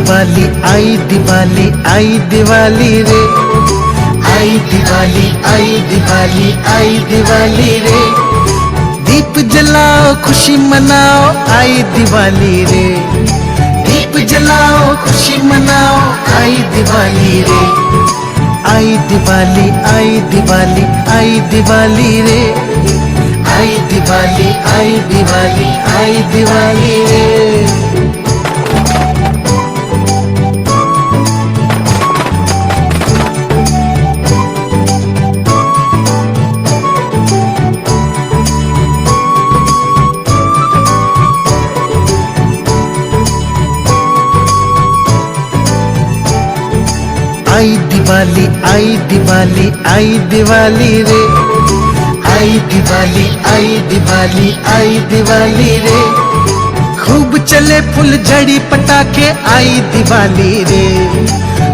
दिवाली आई दिवाली आई दिवाली रे, आई दिवाली आई दिवाली आई दिवाली रे। दीप जलाओ खुशी मनाओ आई दिवाली रे, दीप जलाओ खुशी मनाओ आई दिवाली रे। आई दिवाली आई दिवाली आई दिवाली रे, आई दिवाली आई दिवाली आई दिवाली रे। आई दिवाली आई दिवाली आई दिवाली रे, आई दिवाली आई दिवाली आई दिवाली रे। खूब चले फुलझड़ी पटाखे आई दिवाली रे,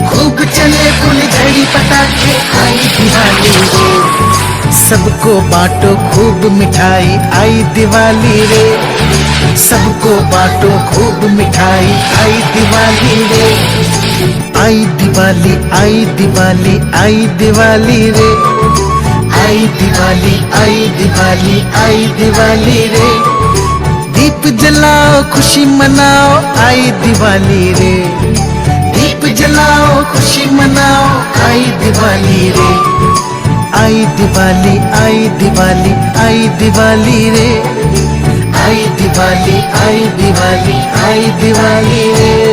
खूब चले फुलझड़ी पटाखे आई दिवाली रे। सबको बांटो खूब मिठाई आई दिवाली रे, सबको बांटो खूब मिठाई आई दिवाली रे। आई दिवाली आई दिवाली आई दिवाली रे, आई दिवाली आई दिवाली आई दिवाली रे। दीप जलाओ खुशी मनाओ आई दिवाली रे, दीप जलाओ खुशी मनाओ आई दिवाली रे। आई दिवाली आई दिवाली आई दिवाली रे, आई दिवाली आई दिवाली आई दिवाली रे।